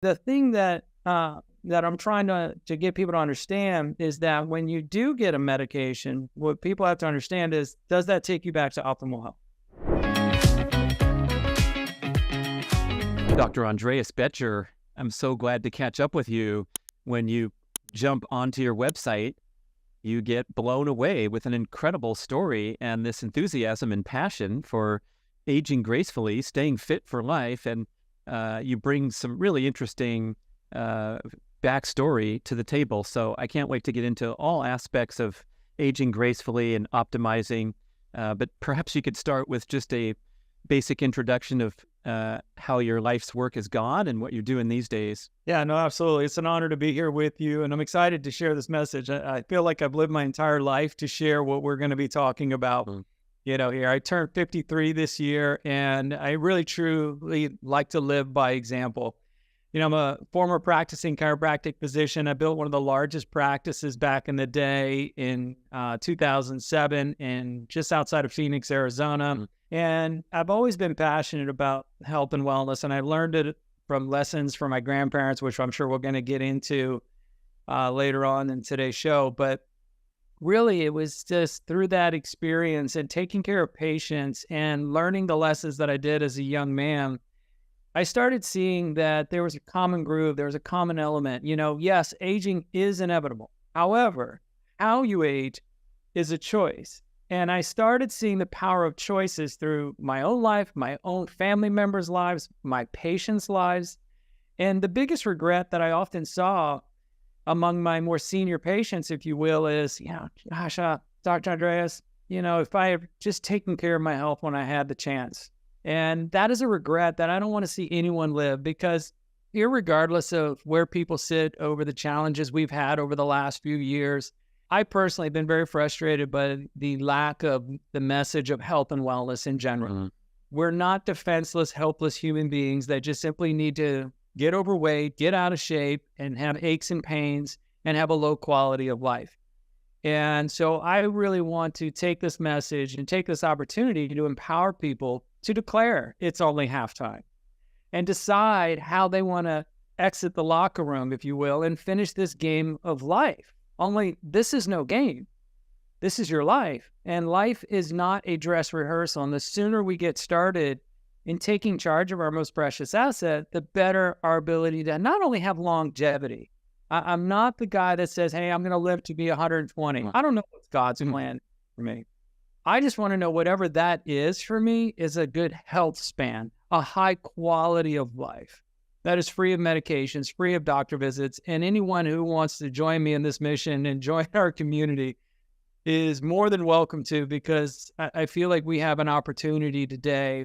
The thing that I'm trying to get people to understand is that when you do get a medication, what people have to understand is, does that take you back to optimal health? Dr. Andreas Boettcher, I'm so glad to catch up with you. When you jump onto your website, you get blown away with an incredible story and this enthusiasm and passion for aging gracefully, staying fit for life, and you bring some really interesting backstory to the table. So I can't wait to get into all aspects of aging gracefully and optimizing. But perhaps you could start with just a basic introduction of how your life's work has gone and what you're doing these days. Yeah, no, absolutely. It's an honor to be here with you, and I'm excited to share this message. I feel like I've lived my entire life to share what we're going to be talking about. Here I turned 53 this year, and I really truly like to live by example. I'm a former practicing chiropractic physician. I built one of the largest practices back in the day in 2007 in just outside of Phoenix, Arizona. And I've always been passionate about health and wellness, and I learned it from lessons from my grandparents, which I'm sure we're going to get into later on in today's show. But really, it was just through that experience and taking care of patients and learning the lessons that I did as a young man, I started seeing that there was a common groove, there was a common element. Yes, aging is inevitable. However, how you age is a choice. And I started seeing the power of choices through my own life, my own family members' lives, my patients' lives. And the biggest regret that I often saw among my more senior patients, if you will, is, gosh, Dr. Andreas, if I had just taken care of my health when I had the chance. And that is a regret that I don't want to see anyone live, because irregardless of where people sit over the challenges we've had over the last few years, I personally have been very frustrated by the lack of the message of health and wellness in general. We're not defenseless, helpless human beings that just simply need to get overweight, get out of shape, and have aches and pains and have a low quality of life. And so I really want to take this message and take this opportunity to empower people to declare it's only halftime and decide how they want to exit the locker room, if you will, and finish this game of life. Only this is no game. This is your life. And life is not a dress rehearsal. And the sooner we get started in taking charge of our most precious asset, the better our ability to not only have longevity. I'm not the guy that says, hey, I'm going to live to be 120. I don't know what's God's plan for me. I just want to know whatever that is for me is a good health span, a high quality of life that is free of medications, free of doctor visits. And anyone who wants to join me in this mission and join our community is more than welcome to, because I feel like we have an opportunity today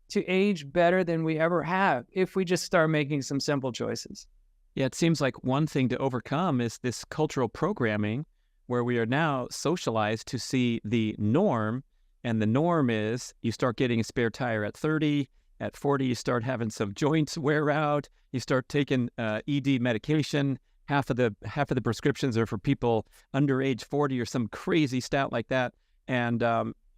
to age better than we ever have if we just start making some simple choices. Yeah, it seems like one thing to overcome is this cultural programming where we are now socialized to see the norm. And the norm is you start getting a spare tire at 30, at 40, you start having some joints wear out, you start taking ED medication. Half of the prescriptions are for people under age 40 or some crazy stat like that. And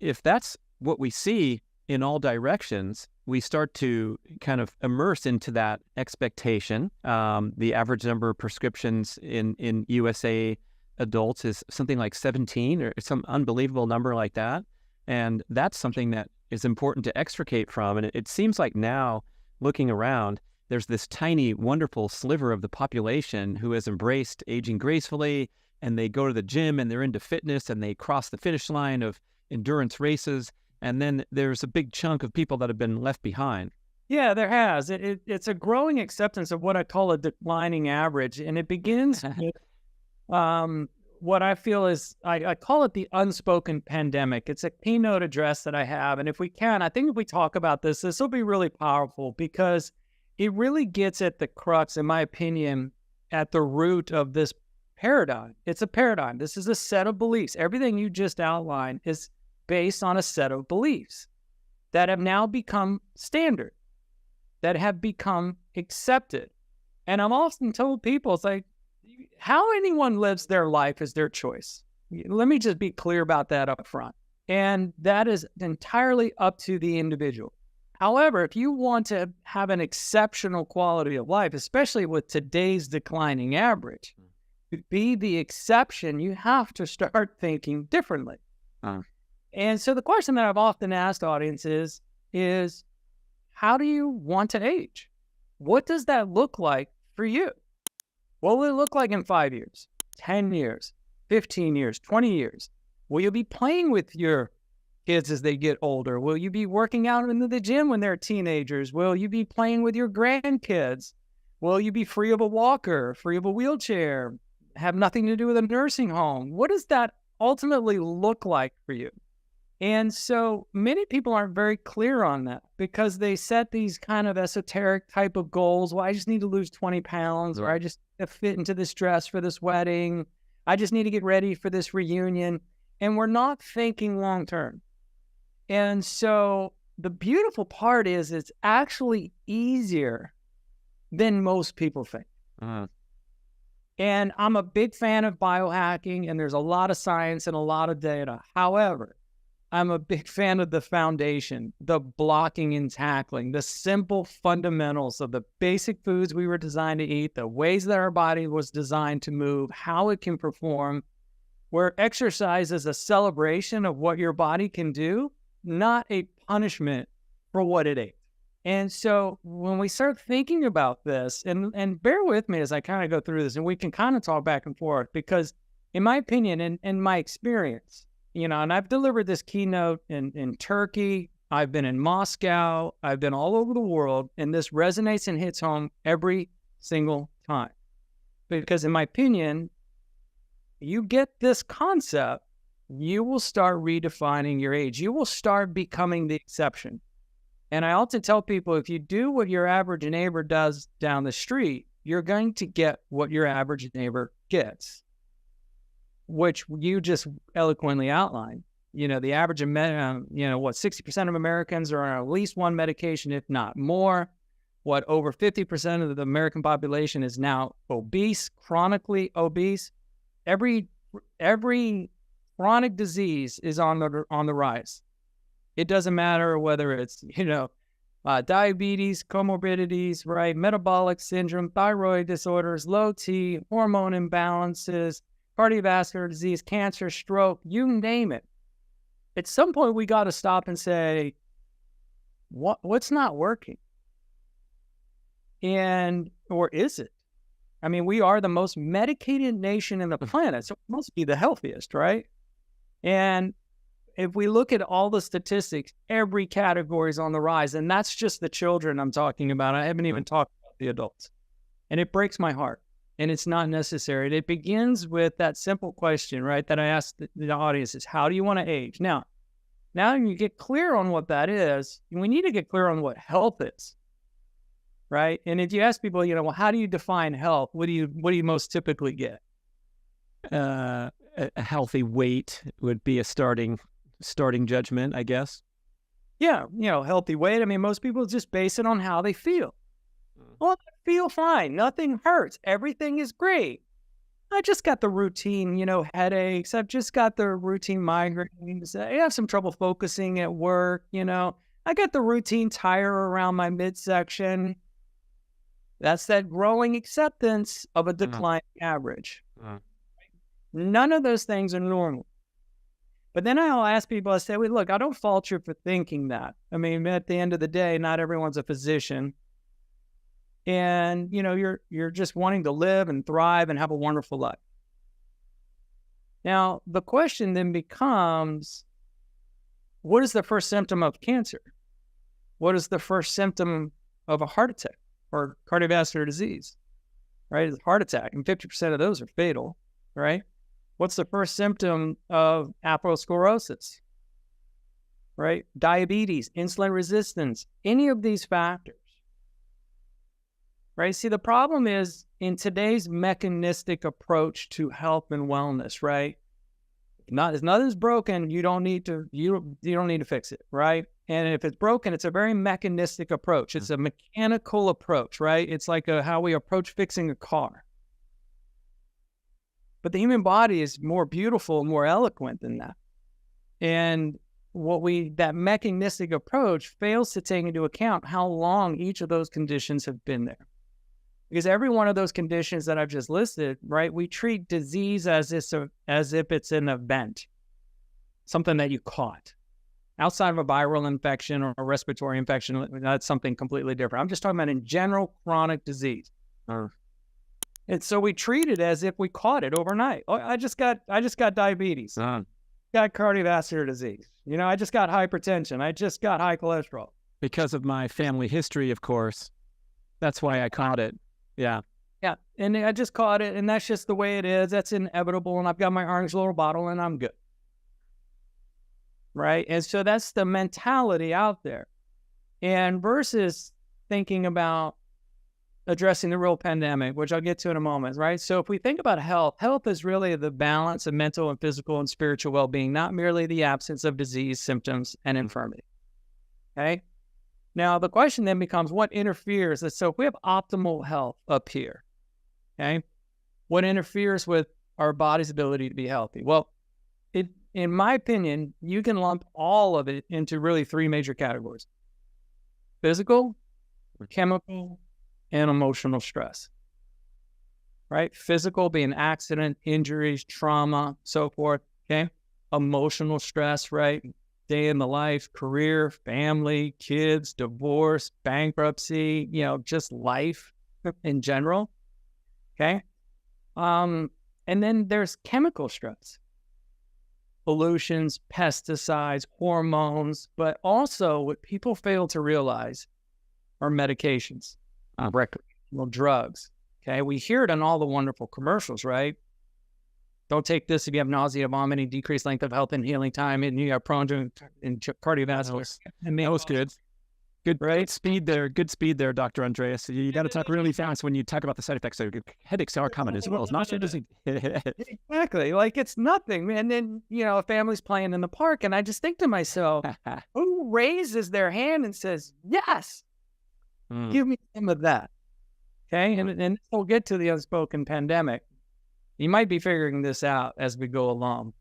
if that's what we see in all directions, we start to kind of immerse into that expectation. The average number of prescriptions in USA adults is something like 17 or some unbelievable number like that. And that's something that is important to extricate from. And it seems like now, looking around, there's this tiny, wonderful sliver of the population who has embraced aging gracefully, and they go to the gym and they're into fitness and they cross the finish line of endurance races. And then there's a big chunk of people that have been left behind. Yeah, there has. It's a growing acceptance of what I call a declining average. And it begins with what I feel is, I call it the unspoken pandemic. It's a keynote address that I have. And if we can, I think if we talk about this, this will be really powerful, because it really gets at the crux, in my opinion, at the root of this paradigm. It's a paradigm. This is a set of beliefs. Everything you just outlined is based on a set of beliefs that have now become standard, that have become accepted. And I'm often told people, it's like, how anyone lives their life is their choice. Let me just be clear about that up front. And that is entirely up to the individual. However, if you want to have an exceptional quality of life, especially with today's declining average, to be the exception, you have to start thinking differently. And so the question that I've often asked audiences is, how do you want to age? What does that look like for you? What will it look like in 5 years, 10 years, 15 years, 20 years? Will you be playing with your kids as they get older? Will you be working out in the gym when they're teenagers? Will you be playing with your grandkids? Will you be free of a walker, free of a wheelchair, have nothing to do with a nursing home? What does that ultimately look like for you? And so many people aren't very clear on that because they set these kind of esoteric type of goals. Well, I just need to lose 20 pounds, or I just need to fit into this dress for this wedding. I just need to get ready for this reunion. And we're not thinking long term. And so the beautiful part is it's actually easier than most people think. And I'm a big fan of biohacking, and there's a lot of science and a lot of data. However, I'm a big fan of the foundation, the blocking and tackling, the simple fundamentals of the basic foods we were designed to eat, the ways that our body was designed to move, how it can perform, where exercise is a celebration of what your body can do, not a punishment for what it ate. And so when we start thinking about this, and bear with me as I kind of go through this, and we can kind of talk back and forth, because in my opinion and in my experience, and I've delivered this keynote in Turkey, I've been in Moscow, I've been all over the world, and this resonates and hits home every single time. Because in my opinion, you get this concept, you will start redefining your age. You will start becoming the exception. And I often tell people, if you do what your average neighbor does down the street, you're going to get what your average neighbor gets, which you just eloquently outlined. The average, 60% of Americans are on at least one medication, if not more. Over 50% of the American population is now obese, chronically obese. Every chronic disease is on the rise. It doesn't matter whether it's, diabetes, comorbidities, right? Metabolic syndrome, thyroid disorders, low T, hormone imbalances, cardiovascular disease, cancer, stroke, you name it. At some point, we got to stop and say, what's not working? Or is it? I mean, we are the most medicated nation in the planet, so it must be the healthiest, right? And if we look at all the statistics, every category is on the rise, and that's just the children I'm talking about. I haven't even talked about the adults. And it breaks my heart, and it's not necessary. It begins with that simple question, right, that I asked the audience is, how do you want to age? Now you get clear on what that is, we need to get clear on what health is, right? And if you ask people, well, how do you define health? What do you most typically get? A healthy weight would be a starting judgment, I guess. Yeah, healthy weight. I mean, most people just base it on how they feel. Well, I feel fine. Nothing hurts. Everything is great. I just got the routine, headaches. I've just got the routine migraines. I have some trouble focusing at work. I got the routine tire around my midsection. That's that growing acceptance of a declining average. None of those things are normal. But then I'll ask people, I say, well, look, I don't fault you for thinking that. I mean, at the end of the day, not everyone's a physician. And, you're just wanting to live and thrive and have a wonderful life. Now, the question then becomes, what is the first symptom of cancer? What is the first symptom of a heart attack or cardiovascular disease? Right? It's a heart attack, and 50% of those are fatal, right? What's the first symptom of atherosclerosis, right? Diabetes, insulin resistance, any of these factors, right? See, the problem is in today's mechanistic approach to health and wellness, right? If nothing's broken, you don't need to fix it, right? And if it's broken, it's a very mechanistic approach. It's a mechanical approach, right? It's like how we approach fixing a car. But the human body is more beautiful, more eloquent than that. And that mechanistic approach fails to take into account how long each of those conditions have been there. Because every one of those conditions that I've just listed, right, we treat disease as if it's an event, something that you caught. Outside of a viral infection or a respiratory infection, that's something completely different. I'm just talking about in general chronic disease. And so we treat it as if we caught it overnight. Oh, I just got diabetes. Got cardiovascular disease. I just got hypertension. I just got high cholesterol. Because of my family history, of course. That's why I caught it. Yeah. Yeah. And I just caught it, and that's just the way it is. That's inevitable. And I've got my orange little bottle, and I'm good. Right? And so that's the mentality out there. And versus thinking about addressing the real pandemic, which I'll get to in a moment, right? So if we think about health is really the balance of mental and physical and spiritual well-being, not merely the absence of disease, symptoms, and infirmity. Okay? Now, the question then becomes, what interferes? So if we have optimal health up here, okay, what interferes with our body's ability to be healthy? Well, in my opinion, you can lump all of it into really three major categories: physical, chemical, and emotional stress, right? Physical being accident, injuries, trauma, so forth, okay? Emotional stress, right? Day in the life, career, family, kids, divorce, bankruptcy, just life in general, okay? And then there's chemical stress. Pollutions, pesticides, hormones, but also what people fail to realize are medications. Recreational drugs. Okay, we hear it on all the wonderful commercials, right? Don't take this if you have nausea, vomiting, decreased length of health and healing time, and you are prone to cardiovascular. And that was good. Good, right? Good speed there, Dr. Andreas. You got to talk really fast when you talk about the side effects. So headaches are common as well. It's not so disease. Exactly. Like it's nothing. And then, a family's playing in the park, and I just think to myself, who raises their hand and says, yes, give me some of that. Okay. And we'll get to the unspoken pandemic. You might be figuring this out as we go along.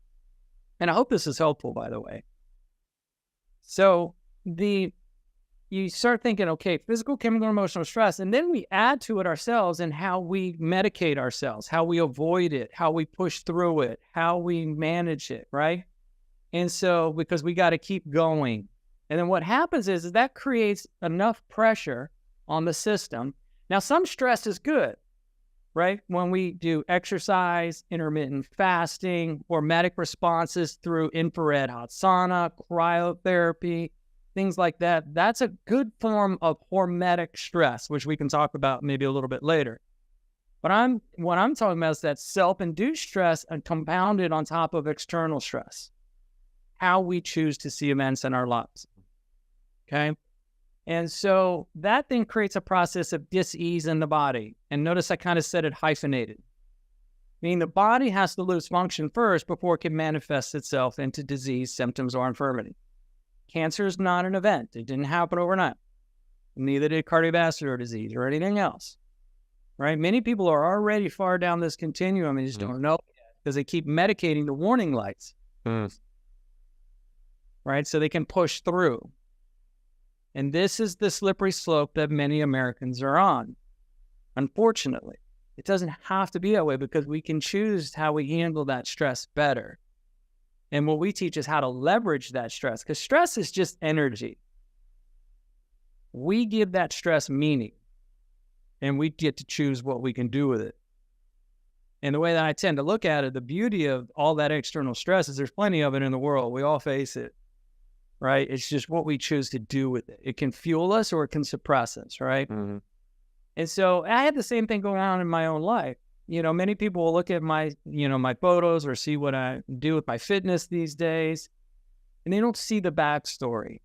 And I hope this is helpful, by the way. So you start thinking, okay, physical, chemical, emotional stress, and then we add to it ourselves and how we medicate ourselves, how we avoid it, how we push through it, how we manage it, right? And so, because we got to keep going. And then what happens is that creates enough pressure on the system. Now, some stress is good, right? When we do exercise, intermittent fasting, hormetic responses through infrared hot sauna, cryotherapy, things like that, that's a good form of hormetic stress, which we can talk about maybe a little bit later. But what I'm talking about is that self-induced stress and compounded on top of external stress, how we choose to see events in our lives, okay? And so that then creates a process of dis-ease in the body. And notice I kind of said it hyphenated, meaning the body has to lose function first before it can manifest itself into disease, symptoms, or infirmity. Cancer is not an event. It didn't happen overnight. Neither did cardiovascular disease or anything else, right? Many people are already far down this continuum and just don't know because they keep medicating the warning lights, right? So they can push through. And this is the slippery slope that many Americans are on. Unfortunately, it doesn't have to be that way because we can choose how we handle that stress better. And what we teach is how to leverage that stress, because stress is just energy. We give that stress meaning, and we get to choose what we can do with it. And the way that I tend to look at it, the beauty of all that external stress is there's plenty of it in the world. We all face it, right? It's just what we choose to do with it. It can fuel us or it can suppress us, right? Mm-hmm. And so I had the same thing going on in my own life. Many people will look at my photos or see what I do with my fitness these days, and they don't see the backstory,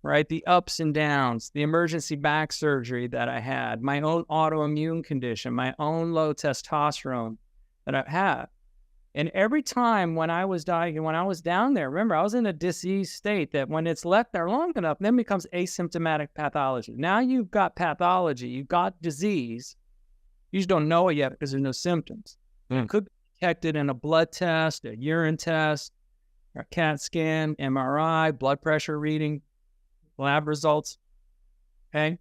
right? The ups and downs, the emergency back surgery that I had, my own autoimmune condition, my own low testosterone that I've had. And every time when I was down there, remember, I was in a diseased state that when it's left there long enough, then becomes asymptomatic pathology. Now you've got pathology, you've got disease. You just don't know it yet because there's no symptoms. It could be detected in a blood test, a urine test, a CAT scan, MRI, blood pressure reading, lab results. Okay.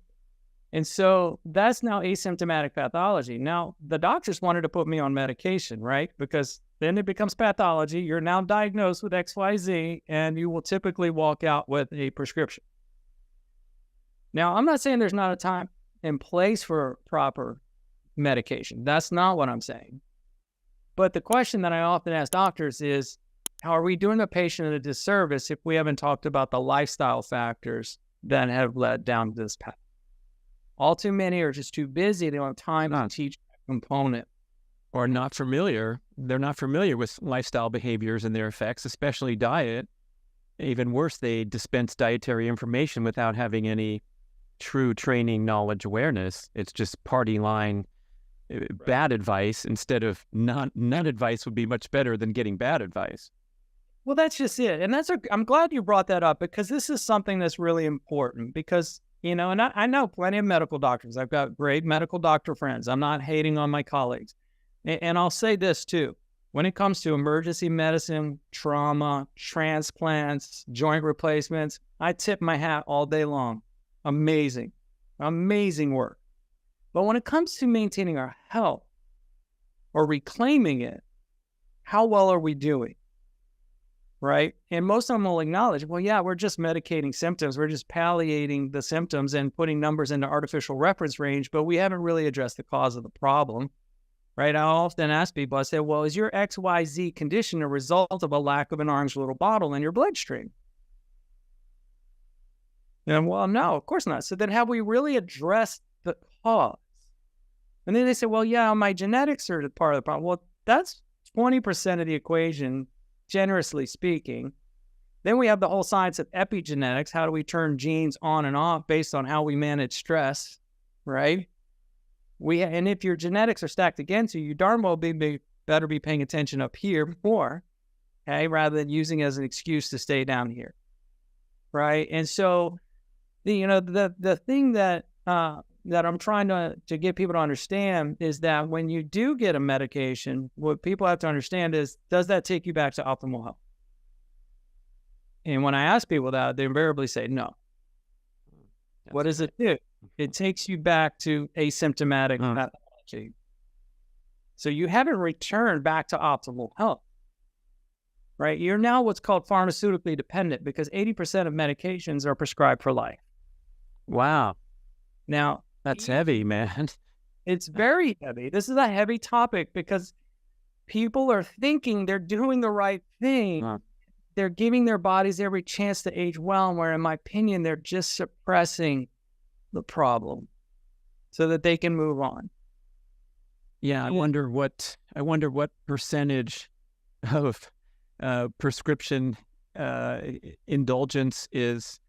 And so that's now asymptomatic pathology. Now, the doctors wanted to put me on medication, right? Because then it becomes pathology. You're now diagnosed with XYZ, and you will typically walk out with a prescription. Now, I'm not saying there's not a time and place for proper medication. That's not what I'm saying. But the question that I often ask doctors is, how are we doing the patient a disservice if we haven't talked about the lifestyle factors that have led down this path? All too many are just too busy. They don't have time to teach that component. Or not familiar. They're not familiar with lifestyle behaviors and their effects, especially diet. Even worse, they dispense dietary information without having any true training, knowledge, awareness. It's just party line, bad advice instead of none advice would be much better than getting bad advice. Well, that's just it. And I'm glad you brought that up, because this is something that's really important, because, and I know plenty of medical doctors. I've got great medical doctor friends. I'm not hating on my colleagues. And I'll say this too. When it comes to emergency medicine, trauma, transplants, joint replacements, I tip my hat all day long. Amazing, amazing work. But when it comes to maintaining our health or reclaiming it, how well are we doing? Right? And most of them will acknowledge, well, yeah, we're just medicating symptoms. We're just palliating the symptoms and putting numbers into artificial reference range, but we haven't really addressed the cause of the problem. Right? I often ask people, I say, well, is your XYZ condition a result of a lack of an orange little bottle in your bloodstream? And well, no, of course not. So then have we really addressed the cause? And then they say, well, yeah, my genetics are part of the problem. Well, that's 20% of the equation, generously speaking. Then we have the whole science of epigenetics. How do we turn genes on and off based on how we manage stress, right? And if your genetics are stacked against you, you darn well better be paying attention up here more, okay, rather than using it as an excuse to stay down here, right? And so, the thing that I'm trying to get people to understand is that when you do get a medication, what people have to understand is, does that take you back to optimal health? And when I ask people that, they invariably say no. What does it do? It takes you back to asymptomatic pathology. So you haven't returned back to optimal health, right? You're now what's called pharmaceutically dependent, because 80% of medications are prescribed for life. Wow. Now, that's heavy, man. It's very heavy. This is a heavy topic because people are thinking they're doing the right thing. They're giving their bodies every chance to age well, where in my opinion, they're just suppressing the problem so that they can move on. Yeah, I wonder what percentage of prescription indulgence is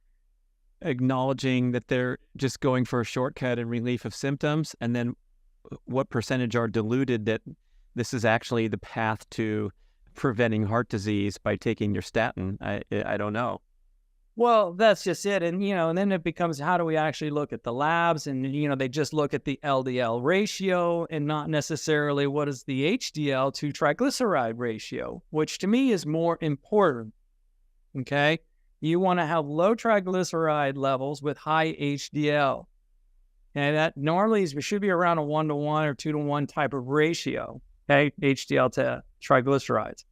acknowledging that they're just going for a shortcut and relief of symptoms, and then what percentage are deluded that this is actually the path to preventing heart disease by taking your statin. I don't know. Well, that's just it. And, and then it becomes, how do we actually look at the labs? And, they just look at the LDL ratio and not necessarily what is the HDL to triglyceride ratio, which to me is more important. Okay. You want to have low triglyceride levels with high HDL. And that normally should be around a 1-to-1 or 2-to-1 type of ratio. Okay. HDL to triglycerides.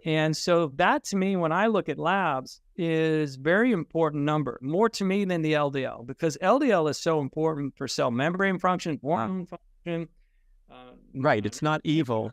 And so that to me, when I look at labs, is very important number, more to me than the LDL, because LDL is so important for cell membrane function, hormone function. Right. It's not evil.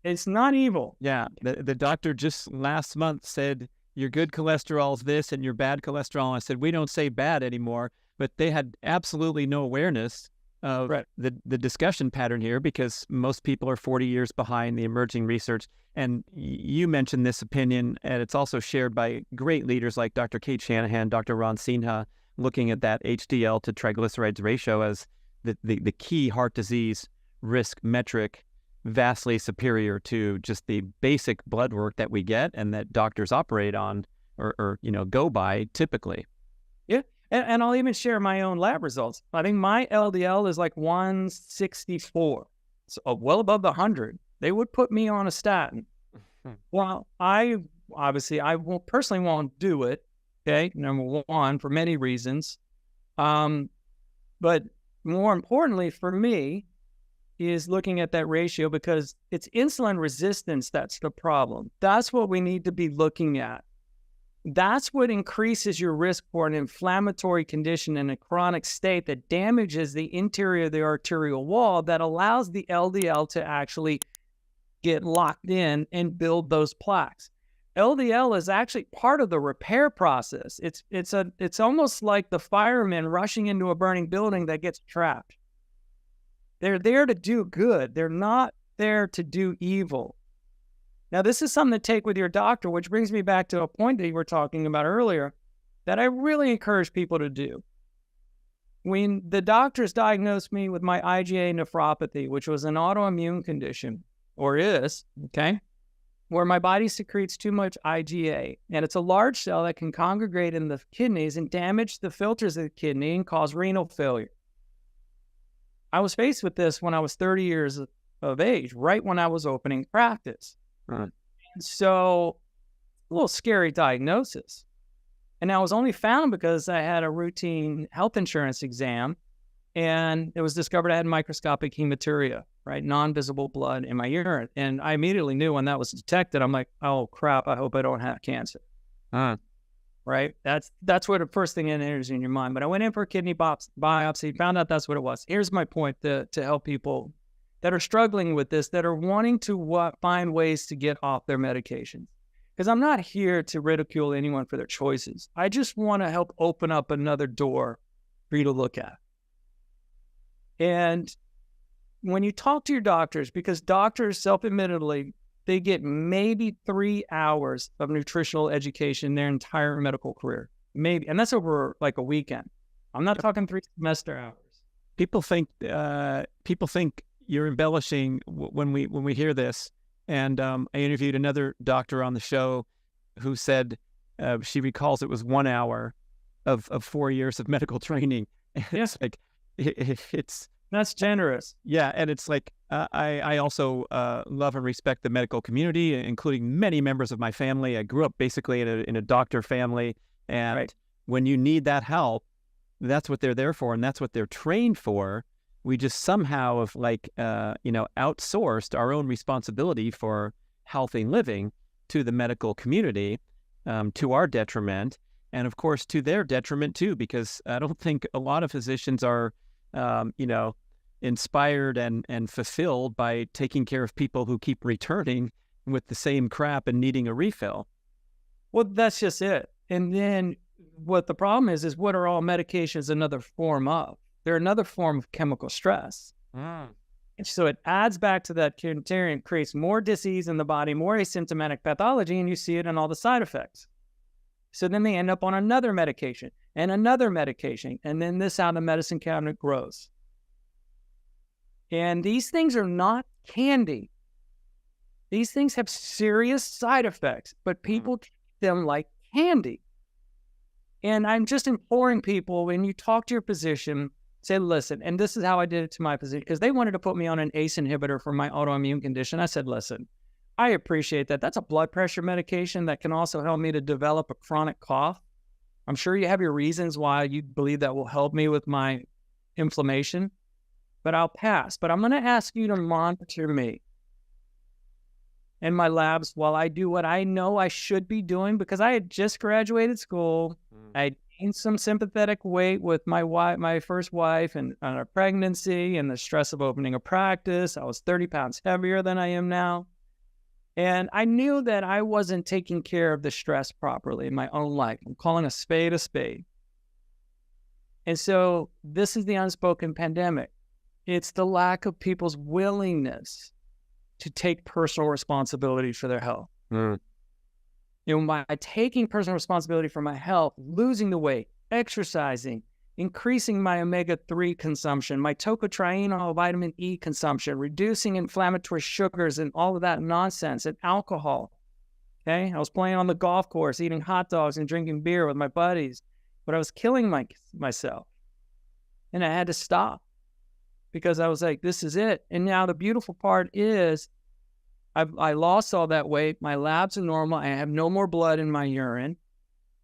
It's not evil. Yeah. The doctor just last month said, your good cholesterol is this and your bad cholesterol. I said, we don't say bad anymore, but they had absolutely no awareness of the discussion pattern here, because most people are 40 years behind the emerging research. And you mentioned this opinion, and it's also shared by great leaders like Dr. Kate Shanahan, Dr. Ron Sinha, looking at that HDL to triglycerides ratio as the key heart disease risk metric, vastly superior to just the basic blood work that we get and that doctors operate on or go by typically. Yeah. And I'll even share my own lab results. I think my LDL is like 164. So well above the 100. They would put me on a statin. Well, I obviously I personally won't do it. Okay. Number one, for many reasons. But more importantly for me is looking at that ratio, because it's insulin resistance that's the problem. That's what we need to be looking at. That's what increases your risk for an inflammatory condition in a chronic state that damages the interior of the arterial wall, that allows the LDL to actually get locked in and build those plaques. LDL is actually part of the repair process. It's almost like the firemen rushing into a burning building that gets trapped. They're there to do good. They're not there to do evil. Now, this is something to take with your doctor, which brings me back to a point that you were talking about earlier that I really encourage people to do. When the doctors diagnosed me with my IgA nephropathy, which was an autoimmune condition, or is, okay, where my body secretes too much IgA, and it's a large cell that can congregate in the kidneys and damage the filters of the kidney and cause renal failure. I was faced with this when I was 30 years of age, right when I was opening practice. Right. And so, a little scary diagnosis. And I was only found because I had a routine health insurance exam, and it was discovered I had microscopic hematuria, right? Non-visible blood in my urine. And I immediately knew when that was detected, I'm like, oh crap, I hope I don't have cancer. Right? That's what the first thing that enters in your mind. But I went in for a kidney biopsy, found out that's what it was. Here's my point to help people that are struggling with this, that are wanting to find ways to get off their medications. Because I'm not here to ridicule anyone for their choices. I just want to help open up another door for you to look at. And when you talk to your doctors, because doctors self-admittedly, they get maybe 3 hours of nutritional education their entire medical career. Maybe. And that's over like a weekend. I'm not talking 3 semester hours. People think you're embellishing when we hear this. And I interviewed another doctor on the show who said she recalls it was 1 hour of 4 years of medical training. Yes. Like it's that's generous. Yeah, and it's like I also love and respect the medical community, including many members of my family. I grew up basically in a doctor family, and right. When you need that help, that's what they're there for, and that's what they're trained for. We just somehow have outsourced our own responsibility for healthy living to the medical community, to our detriment, and of course to their detriment too, because I don't think a lot of physicians are, inspired and fulfilled by taking care of people who keep returning with the same crap and needing a refill. Well, that's just it. And then what the problem is what are all medications another form of? They're another form of chemical stress. And so it adds back to that criterion, creates more disease in the body, more asymptomatic pathology, and you see it in all the side effects. So then they end up on another medication, and then this out of the medicine cabinet grows. And these things are not candy. These things have serious side effects, but people treat them like candy. And I'm just imploring people, when you talk to your physician, say, listen, and this is how I did it to my physician, because they wanted to put me on an ACE inhibitor for my autoimmune condition. I said, listen, I appreciate that. That's a blood pressure medication that can also help me to develop a chronic cough. I'm sure you have your reasons why you believe that will help me with my inflammation, but I'll pass. But I'm going to ask you to monitor me and my labs while I do what I know I should be doing, because I had just graduated school. I had gained some sympathetic weight with my first wife and a pregnancy and the stress of opening a practice. I was 30 pounds heavier than I am now. And I knew that I wasn't taking care of the stress properly in my own life. I'm calling a spade a spade. And so this is the unspoken pandemic. It's the lack of people's willingness to take personal responsibility for their health. By taking personal responsibility for my health, losing the weight, exercising, increasing my omega-3 consumption, my tocotrienol vitamin E consumption, reducing inflammatory sugars and all of that nonsense, and alcohol. Okay, I was playing on the golf course, eating hot dogs and drinking beer with my buddies, but I was killing myself. And I had to stop, because I was like, this is it. And now the beautiful part is I lost all that weight. My labs are normal. I have no more blood in my urine.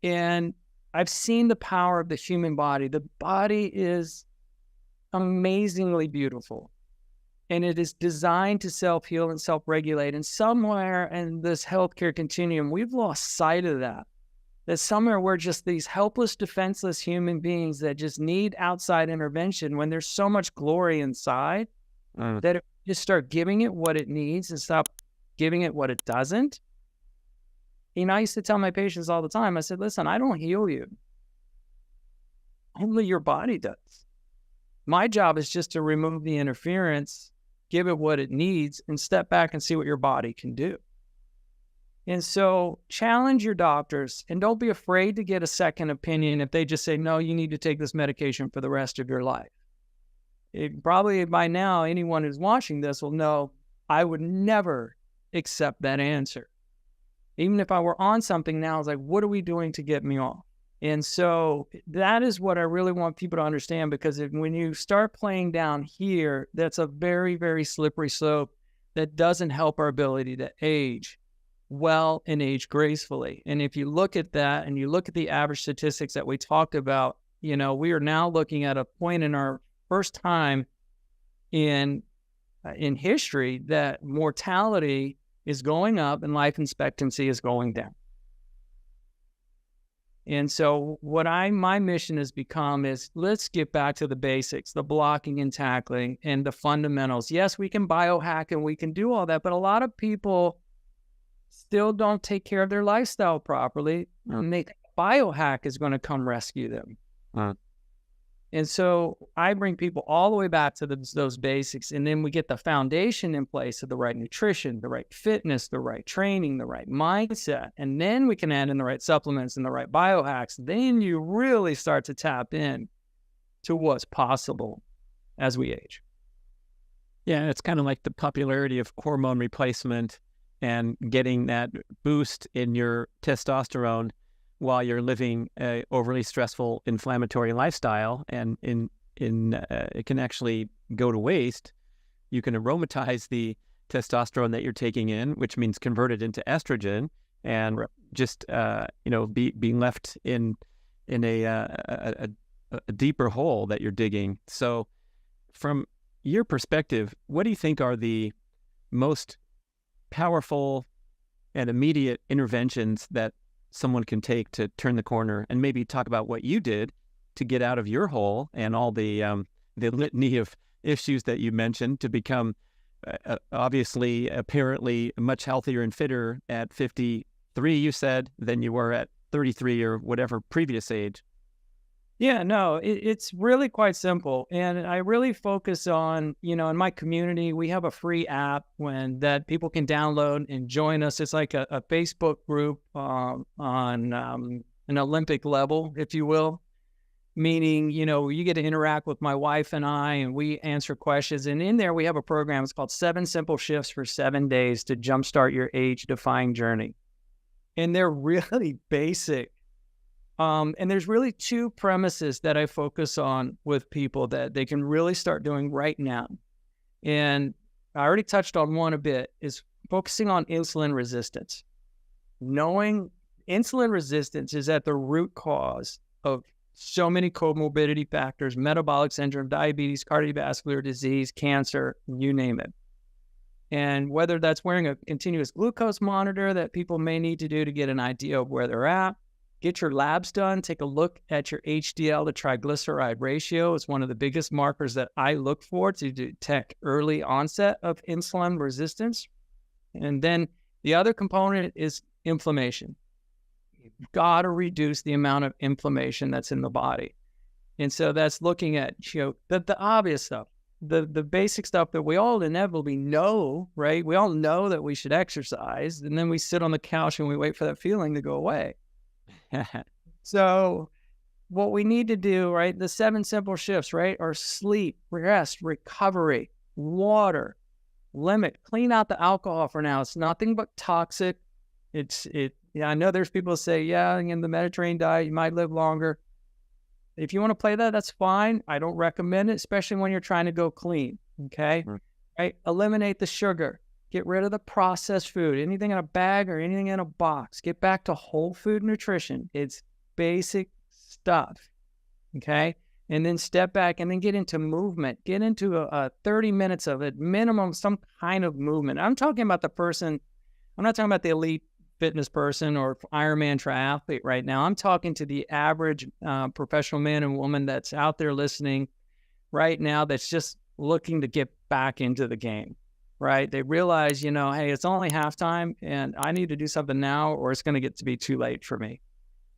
And I've seen the power of the human body. The body is amazingly beautiful. And it is designed to self-heal and self-regulate. And somewhere in this healthcare continuum, we've lost sight of that. That somewhere we're just these helpless, defenseless human beings that just need outside intervention when there's so much glory inside that if you just start giving it what it needs and stop giving it what it doesn't. You know, I used to tell my patients all the time, I said, listen, I don't heal you. Only your body does. My job is just to remove the interference, give it what it needs, and step back and see what your body can do. And so challenge your doctors and don't be afraid to get a second opinion if they just say, no, you need to take this medication for the rest of your life. Probably by now, anyone who's watching this will know I would never accept that answer. Even if I were on something now, it's like, what are we doing to get me off? And so that is what I really want people to understand, because when you start playing down here, that's a very, very slippery slope that doesn't help our ability to age well and age gracefully. And if you look at that and you look at the average statistics that we talked about, you know, we are now looking at a point in our first time in history that mortality is going up and life expectancy is going down. And so what my mission has become is, let's get back to the basics, the blocking and tackling and the fundamentals. Yes, we can biohack and we can do all that, but a lot of people still don't take care of their lifestyle properly, and they think biohack is going to come rescue them. And so I bring people all the way back to those basics, and then we get the foundation in place of the right nutrition, the right fitness, the right training, the right mindset, and then we can add in the right supplements and the right biohacks. Then you really start to tap in to what's possible as we age. Yeah, it's kind of like the popularity of hormone replacement and getting that boost in your testosterone while you're living a overly stressful, inflammatory lifestyle, and it can actually go to waste. You can aromatize the testosterone that you're taking in, which means convert it into estrogen, and just being left in a deeper hole that you're digging. So, from your perspective, what do you think are the most powerful and immediate interventions that someone can take to turn the corner, and maybe talk about what you did to get out of your hole and all the litany of issues that you mentioned to become obviously, apparently much healthier and fitter at 53, you said, than you were at 33 or whatever previous age. Yeah, no, it's really quite simple. And I really focus on, in my community, we have a free app that people can download and join us. It's like a Facebook group on an Olympic level, if you will, meaning, you get to interact with my wife and I, and we answer questions. And in there, we have a program. It's called 7 Simple Shifts for 7 Days to Jumpstart Your Age-Defying Journey. And they're really basic. And there's really 2 premises that I focus on with people that they can really start doing right now. And I already touched on one a bit, is focusing on insulin resistance. Knowing insulin resistance is at the root cause of so many comorbidity factors, metabolic syndrome, diabetes, cardiovascular disease, cancer, you name it. And whether that's wearing a continuous glucose monitor that people may need to do to get an idea of where they're at, get your labs done, take a look at your HDL to triglyceride ratio. It's one of the biggest markers that I look for to detect early onset of insulin resistance. And then the other component is inflammation. You've got to reduce the amount of inflammation that's in the body. And so that's looking at the obvious stuff, the basic stuff that we all inevitably know, right? We all know that we should exercise, and then we sit on the couch and we wait for that feeling to go away. So what we need to do, right, the 7 simple shifts, right, are sleep, rest, recovery, water, limit, clean out the alcohol for now. It's nothing but toxic. I know there's people who say, yeah, in the Mediterranean diet, you might live longer. If you want to play that, that's fine. I don't recommend it, especially when you're trying to go clean, okay? Right? Eliminate the sugar. Get rid of the processed food, anything in a bag or anything in a box. Get back to whole food nutrition. It's basic stuff, okay? And then step back and then get into movement. Get into a 30 minutes of it, minimum, some kind of movement. I'm talking about the person, I'm not talking about the elite fitness person or Ironman triathlete right now. I'm talking to the average professional man and woman that's out there listening right now that's just looking to get back into the game. Right? They realize, you know, hey, it's only halftime and I need to do something now or it's going to get to be too late for me.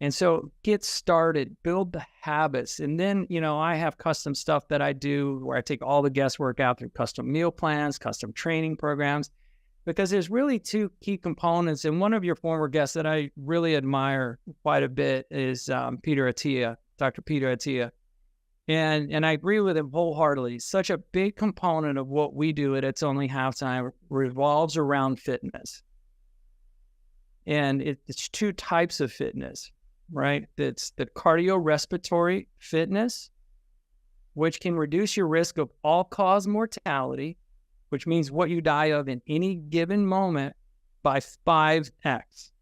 And so get started, build the habits. And then, you know, I have custom stuff that I do where I take all the guesswork out through custom meal plans, custom training programs, because there's really two key components. And one of your former guests that I really admire quite a bit is Dr. Peter Attia. And I agree with him wholeheartedly. Such a big component of what we do at It's Only Halftime revolves around fitness. And it's two types of fitness, right? It's the cardiorespiratory fitness, which can reduce your risk of all-cause mortality, which means what you die of in any given moment by 5x.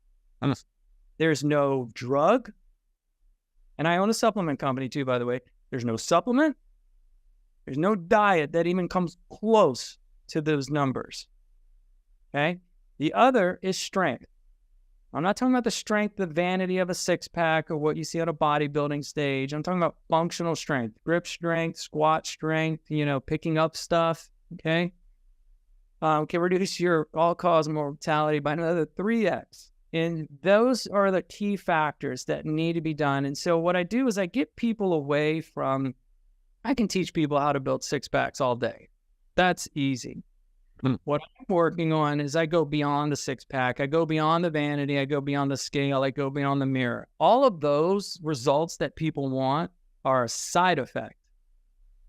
There's no drug. And I own a supplement company too, by the way. There's no supplement. There's no diet that even comes close to those numbers. Okay? The other is strength. I'm not talking about the strength, the vanity of a six-pack or what you see on a bodybuilding stage. I'm talking about functional strength, grip strength, squat strength, you know, picking up stuff. Okay? Can reduce your all-cause mortality by another 3x. And those are the key factors that need to be done. And so what I do is I get people away from, I can teach people how to build six-packs all day. That's easy. What I'm working on is I go beyond the six-pack. I go beyond the vanity. I go beyond the scale. I go beyond the mirror. All of those results that people want are a side effect,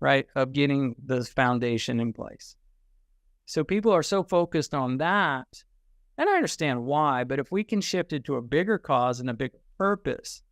right, of getting the foundation in place. So people are so focused on that. And I understand why, but if we can shift it to a bigger cause and a bigger purpose,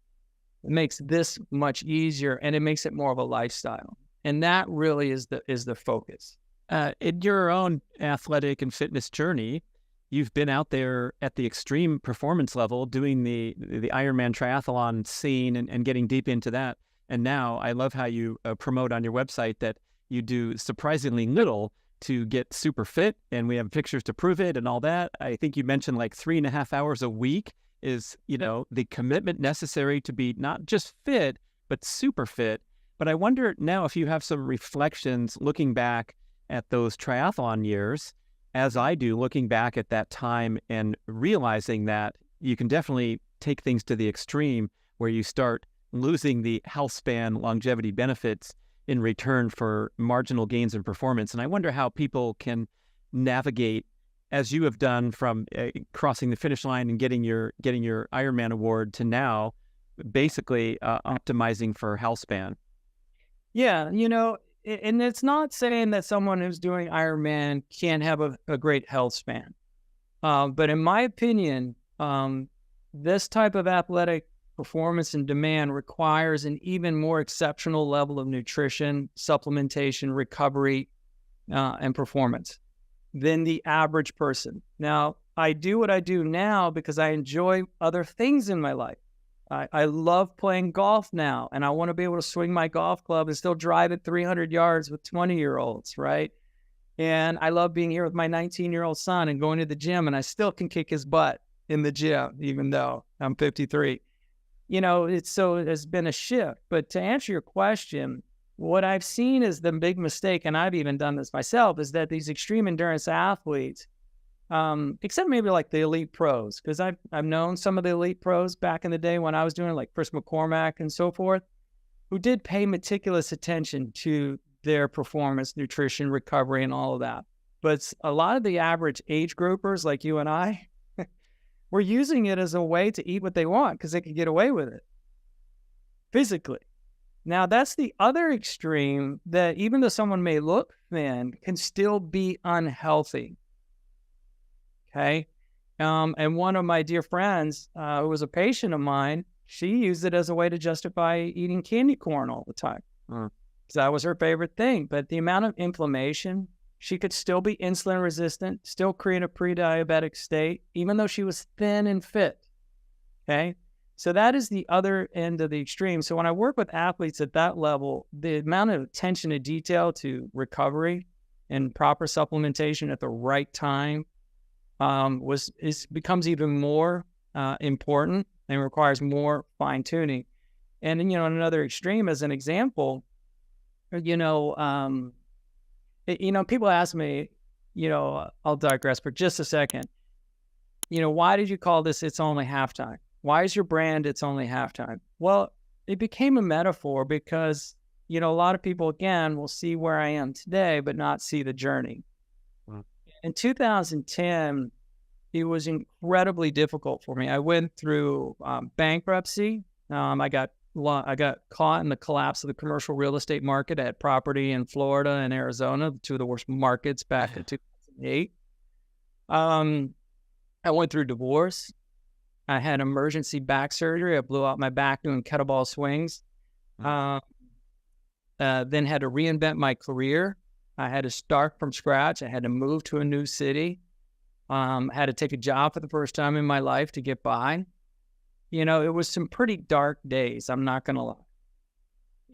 it makes this much easier and it makes it more of a lifestyle. And that really is the focus. In your own athletic and fitness journey, you've been out there at the extreme performance level doing the Ironman triathlon scene and getting deep into that. And now I love how you promote on your website that you do surprisingly little to get super fit, and we have pictures to prove it and all that. I think you mentioned like 3.5 hours a week is, you know, the commitment necessary to be not just fit, but super fit. But I wonder now if you have some reflections looking back at those triathlon years, as I do, looking back at that time and realizing that you can definitely take things to the extreme where you start losing the health span longevity benefits in return for marginal gains in performance. And I wonder how people can navigate, as you have done, from crossing the finish line and getting your Ironman award to now basically optimizing for health span. Yeah, you know, and it's not saying that someone who's doing Ironman can't have a great health span. But in my opinion, this type of athletic performance and demand requires an even more exceptional level of nutrition, supplementation, recovery, and performance than the average person. Now, I do what I do now because I enjoy other things in my life. I love playing golf now, and I want to be able to swing my golf club and still drive it 300 yards with 20-year-olds, right? And I love being here with my 19-year-old son and going to the gym, and I still can kick his butt in the gym, even though I'm 53. You know, it's been a shift. But to answer your question, what I've seen is the big mistake, and I've even done this myself, is that these extreme endurance athletes, except maybe like the elite pros, because I've known some of the elite pros back in the day when I was doing it, like Chris McCormack and so forth, who did pay meticulous attention to their performance, nutrition, recovery, and all of that. But a lot of the average age groupers like you and I, we're using it as a way to eat what they want because they can get away with it physically. Now, that's the other extreme, that even though someone may look thin, can still be unhealthy. Okay? And one of my dear friends, who was a patient of mine, she used it as a way to justify eating candy corn all the time. Because that was her favorite thing. But the amount of inflammation She could still be insulin resistant, still create a pre-diabetic state, even though she was thin and fit. Okay. So that is the other end of the extreme. So when I work with athletes at that level, the amount of attention to detail to recovery and proper supplementation at the right time becomes even more important and requires more fine tuning. And then, on another extreme, as an example, people ask me, I'll digress for just a second. Why did you call this It's Only Halftime? Why is your brand It's Only Halftime? Well, it became a metaphor because, a lot of people, again, will see where I am today, but not see the journey. Wow. In 2010, it was incredibly difficult for me. I went through bankruptcy. I got caught in the collapse of the commercial real estate market. I had property in Florida and Arizona, two of the worst markets back in 2008. I went through divorce. I had emergency back surgery. I blew out my back doing kettlebell swings. Then had to reinvent my career. I had to start from scratch. I had to move to a new city. Had to take a job for the first time in my life to get by. It was some pretty dark days. I'm not going to lie.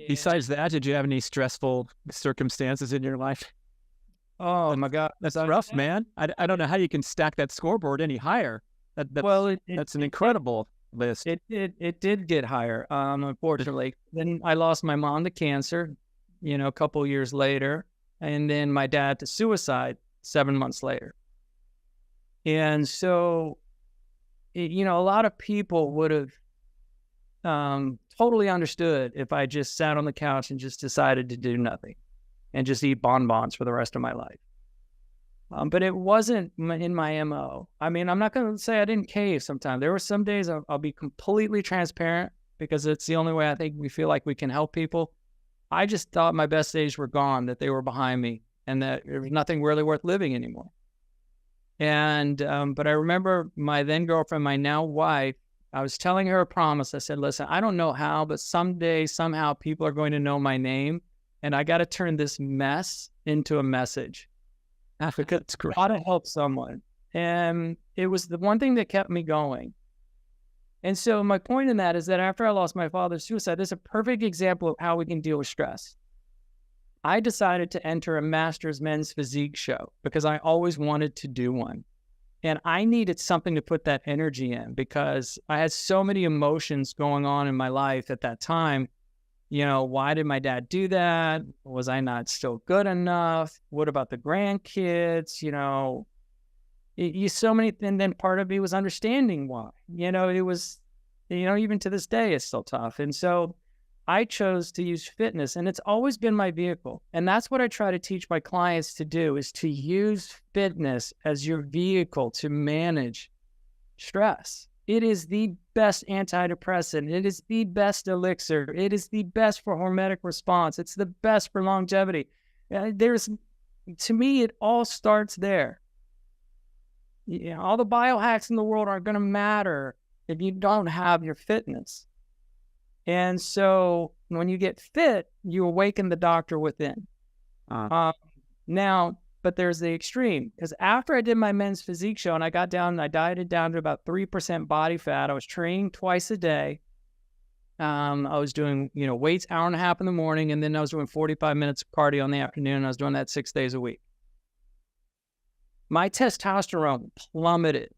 Besides that, did you have any stressful circumstances in your life? Oh my God. That's rough, man. I don't know how you can stack that scoreboard any higher. That's an incredible list. It did get higher, unfortunately. Then I lost my mom to cancer, a couple of years later, and then my dad to suicide 7 months later. And so, a lot of people would have totally understood if I just sat on the couch and just decided to do nothing and just eat bonbons for the rest of my life. But it wasn't in my MO. I mean, I'm not going to say I didn't cave sometimes. There were some days I'll be completely transparent because it's the only way I think we feel like we can help people. I just thought my best days were gone, that they were behind me, and that there was nothing really worth living anymore. And, but I remember my then girlfriend, my now wife, I was telling her a promise. I said, listen, I don't know how, but someday, somehow people are going to know my name, and I got to turn this mess into a message. Because it's got to help someone. And it was the one thing that kept me going. And so my point in that is that after I lost my father's suicide, this is a perfect example of how we can deal with stress. I decided to enter a master's men's physique show because I always wanted to do one. And I needed something to put that energy in because I had so many emotions going on in my life at that time. Why did my dad do that? Was I not still good enough? What about the grandkids? So many, and then part of me was understanding why. It was, even to this day, it's still tough. And so I chose to use fitness, and it's always been my vehicle. And that's what I try to teach my clients to do, is to use fitness as your vehicle to manage stress. It is the best antidepressant. It is the best elixir. It is the best for hormetic response. It's the best for longevity. To me, it all starts there. All the biohacks in the world aren't going to matter if you don't have your fitness. And so when you get fit, you awaken the doctor within. Now, but there's the extreme, because after I did my men's physique show and I dieted down to about 3% body fat. I was training twice a day. I was doing, weights hour and a half in the morning, and then I was doing 45 minutes of cardio in the afternoon. I was doing that 6 days a week. My testosterone plummeted.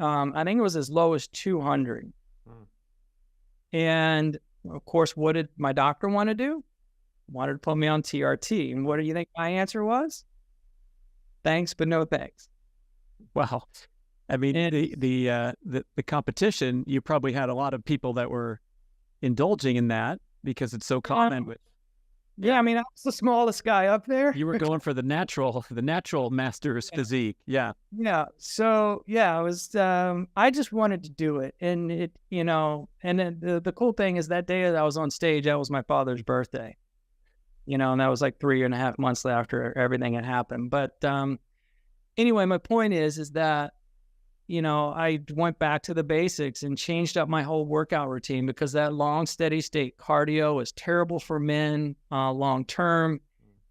I think it was as low as 200. And of course, what did my doctor want to do? Wanted to put me on TRT. And what do you think my answer was? Thanks, but no thanks. Wow. I mean, the competition, you probably had a lot of people that were indulging in that because it's so common. Yeah, I mean, I was the smallest guy up there. You were going for the natural master's physique. Yeah. Yeah. So I was, I just wanted to do it. And it, and then the cool thing is that day that I was on stage, that was my father's birthday, and that was like 3.5 months after everything had happened. But anyway, my point is that, I went back to the basics and changed up my whole workout routine because that long, steady state cardio is terrible for men long term.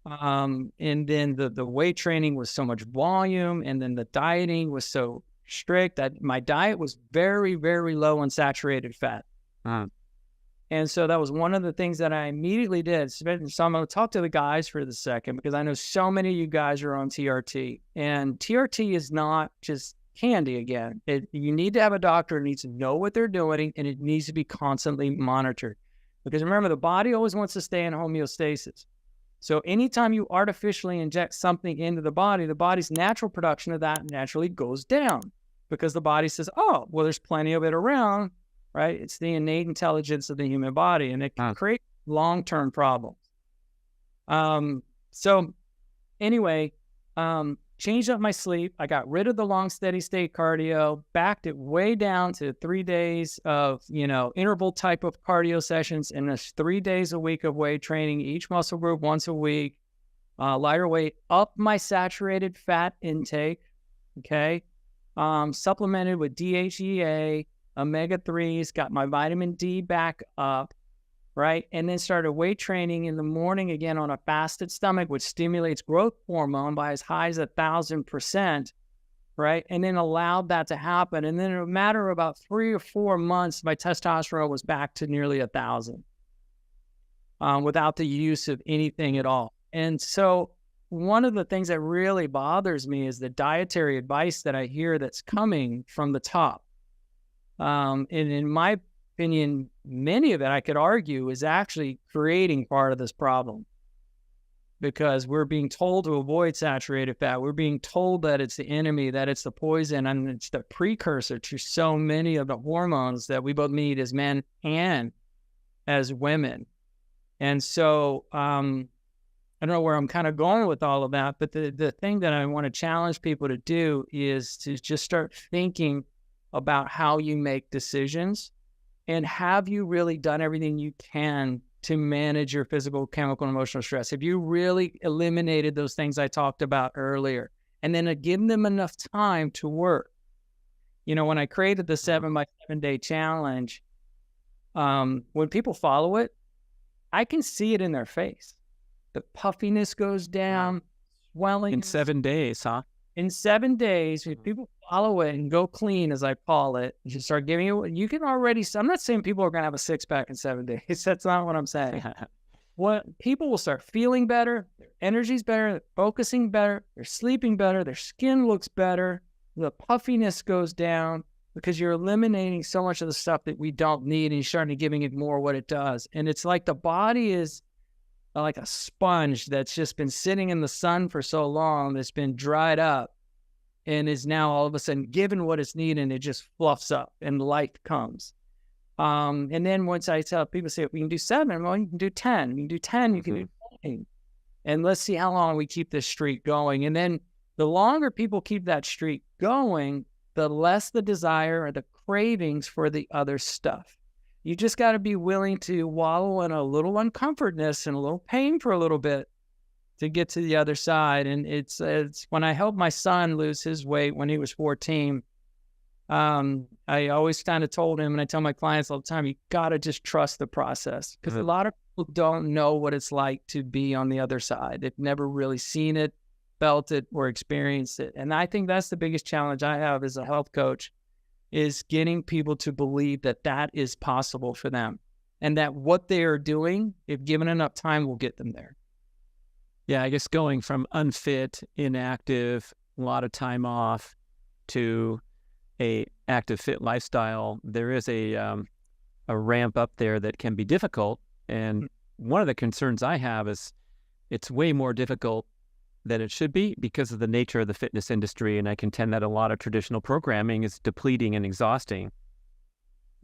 And then the weight training was so much volume, and then the dieting was so strict that my diet was very, very low in saturated fat. And so that was one of the things that I immediately did. So I'm going to talk to the guys for the second, because I know so many of you guys are on TRT, and TRT is not just candy again. You need to have a doctor who needs to know what they're doing, and it needs to be constantly monitored. Because remember, the body always wants to stay in homeostasis. So anytime you artificially inject something into the body's natural production of that naturally goes down, because the body says, oh, well, there's plenty of it around, right? It's the innate intelligence of the human body, and it can create long-term problems. So anyway, changed up my sleep. I got rid of the long, steady state cardio, backed it way down to 3 days of, interval type of cardio sessions, and there's 3 days a week of weight training, each muscle group once a week, lighter weight, up my saturated fat intake. Okay. Supplemented with DHEA, omega-3s, got my vitamin D back up. Right. And then started weight training in the morning again on a fasted stomach, which stimulates growth hormone by as high as 1,000%. Right. And then allowed that to happen. And then in a matter of about 3 or 4 months, my testosterone was back to nearly 1,000 without the use of anything at all. And so one of the things that really bothers me is the dietary advice that I hear that's coming from the top. And in my opinion, many of it, I could argue, is actually creating part of this problem, because we're being told to avoid saturated fat. We're being told that it's the enemy, that it's the poison, and it's the precursor to so many of the hormones that we both need as men and as women. And so I don't know where I'm kind of going with all of that, but the thing that I want to challenge people to do is to just start thinking about how you make decisions. And have you really done everything you can to manage your physical, chemical, and emotional stress? Have you really eliminated those things I talked about earlier? And then given them enough time to work. When I created the 7x7 day challenge, when people follow it, I can see it in their face. The puffiness goes down, swelling. In 7 days, huh? In 7 days, if people follow it and go clean, as I call it, you start giving you can already, I'm not saying people are going to have a 6-pack in 7 days. That's not what I'm saying. What people will start feeling better, their energy's better, they're focusing better, they're sleeping better, their skin looks better, the puffiness goes down, because you're eliminating so much of the stuff that we don't need, and you're starting to giving it more what it does. And it's like the body is like a sponge that's just been sitting in the sun for so long, that's been dried up, and is now all of a sudden given what it's needed, and it just fluffs up and life comes. And then once I tell people, say, we can do 7, well, you can do 10. You can do 10, you can do 20. And let's see how long we keep this streak going. And then the longer people keep that streak going, the less the desire or the cravings for the other stuff. You just got to be willing to wallow in a little uncomfortness and a little pain for a little bit to get to the other side. And it's when I helped my son lose his weight when he was 14, I always kind of told him, and I tell my clients all the time, you got to just trust the process, because a lot of people don't know what it's like to be on the other side. They've never really seen it, felt it, or experienced it. And I think that's the biggest challenge I have as a health coach, is getting people to believe that that is possible for them, and that what they are doing, if given enough time, will get them there. Yeah, I guess going from unfit, inactive, a lot of time off, to a active, fit lifestyle, there is a ramp up there that can be difficult. And one of the concerns I have is it's way more difficult than it should be because of the nature of the fitness industry. And I contend that a lot of traditional programming is depleting and exhausting.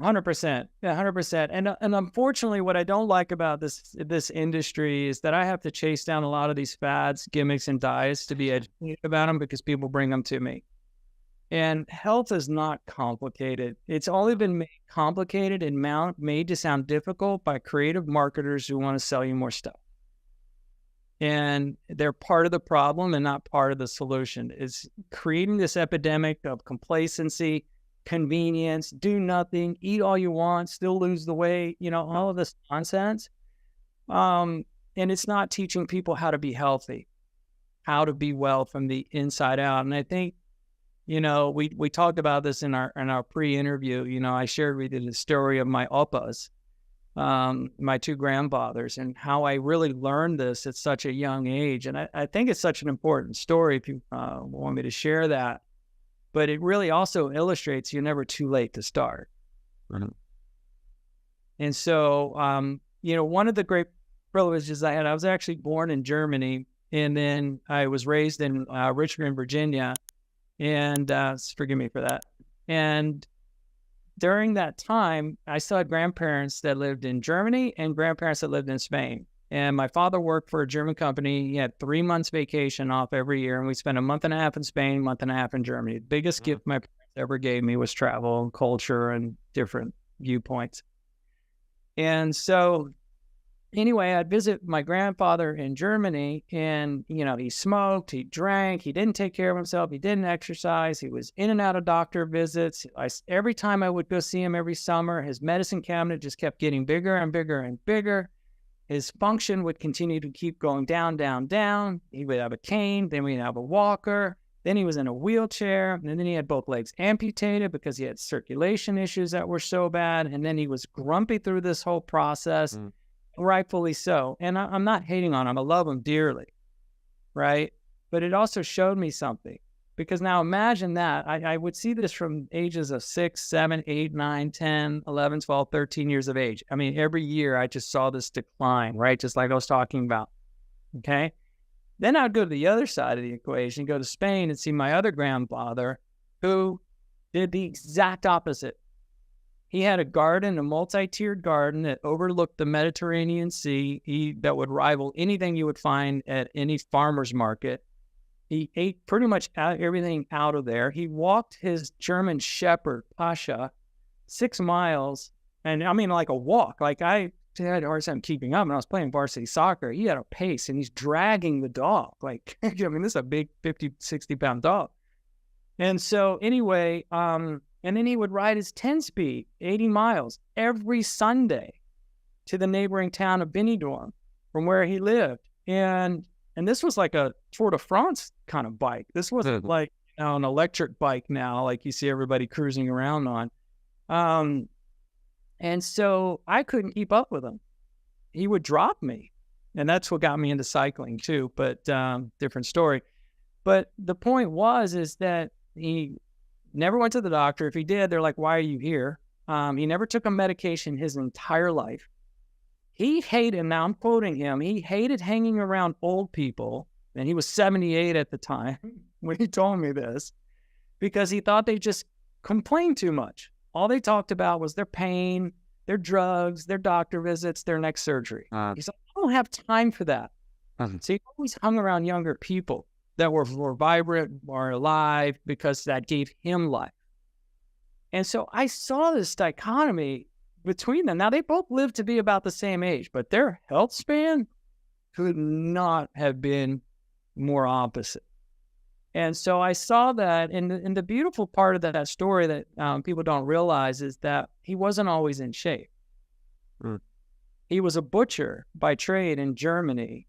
100%. Yeah, 100%. And unfortunately, what I don't like about this industry is that I have to chase down a lot of these fads, gimmicks, and diets to be educated about them, because people bring them to me. And health is not complicated. It's only been made complicated and made to sound difficult by creative marketers who want to sell you more stuff. And they're part of the problem and not part of the solution. It's creating this epidemic of complacency, convenience, do nothing, eat all you want, still lose the weight, all of this nonsense. And it's not teaching people how to be healthy, how to be well from the inside out. And I think, we talked about this in our pre-interview. I shared with you the story of my oppas, my two grandfathers, and how I really learned this at such a young age. And I think it's such an important story if you want me to share that. But it really also illustrates you're never too late to start. Mm-hmm. And so, one of the great privileges I had, I was actually born in Germany, and then I was raised in Richmond, Virginia. And forgive me for that. And during that time, I still had grandparents that lived in Germany and grandparents that lived in Spain. And my father worked for a German company. He had 3 months vacation off every year. And we spent a month and a half in Spain, a month and a half in Germany. The biggest gift my parents ever gave me was travel and culture and different viewpoints. And so anyway, I'd visit my grandfather in Germany, and, he smoked, he drank, he didn't take care of himself, he didn't exercise, he was in and out of doctor visits. Every time I would go see him every summer, his medicine cabinet just kept getting bigger and bigger and bigger. His function would continue to keep going down, down, down. He would have a cane, then we'd have a walker, then he was in a wheelchair, and then he had both legs amputated because he had circulation issues that were so bad, and then he was grumpy through this whole process. Rightfully so. And I'm not hating on him. I love him dearly, right? But it also showed me something, because now imagine that. I would see this from ages of 6, 7, 8, 9, 10, 11, 12, 13 years of age. I mean, every year I just saw this decline, right? Just like I was talking about, okay? Then I'd go to the other side of the equation, go to Spain and see my other grandfather who did the exact opposite. He had a garden, a multi-tiered garden that overlooked the Mediterranean Sea, that would rival anything you would find at any farmer's market. He ate pretty much everything out of there. He walked his German Shepherd, Pasha, 6 miles, and I mean like a walk. Like I had a hard time keeping up, and I was playing varsity soccer. He had a pace, and he's dragging the dog. Like, I mean, this is a big 50, 60-pound dog. And so anyway, and then he would ride his 10-speed, 80 miles every Sunday to the neighboring town of Benidorm from where he lived. And this was like a Tour de France kind of bike. This wasn't like an electric bike now, like you see everybody cruising around on. And so I couldn't keep up with him. He would drop me. And that's what got me into cycling too, but different story. But the point is that he never went to the doctor. If he did, they're like, why are you here? He never took a medication his entire life. He hated, now I'm quoting him, he hated hanging around old people, and he was 78 at the time when he told me this, because he thought they just complained too much. All they talked about was their pain, their drugs, their doctor visits, their next surgery. He said, I don't have time for that. So he always hung around younger people that were vibrant or alive, because that gave him life. And so I saw this dichotomy between them. Now, they both lived to be about the same age, but their health span could not have been more opposite. And so I saw that, and the beautiful part of that story that people don't realize is that he wasn't always in shape. He was a butcher by trade in Germany,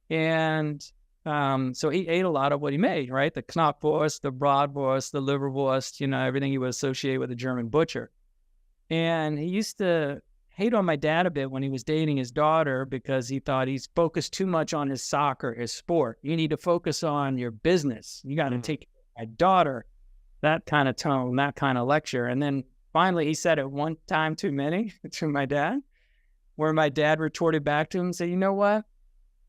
and so he ate a lot of what he made, right? The Knockwurst, the Bratwurst, the Liverwurst, everything he would associate with a German butcher. And he used to hate on my dad a bit when he was dating his daughter, because he thought he's focused too much on his soccer, his sport. You need to focus on your business. You got to take care of my daughter. That kind of tone, that kind of lecture. And then finally he said it one time too many to my dad, where my dad retorted back to him and said, you know what?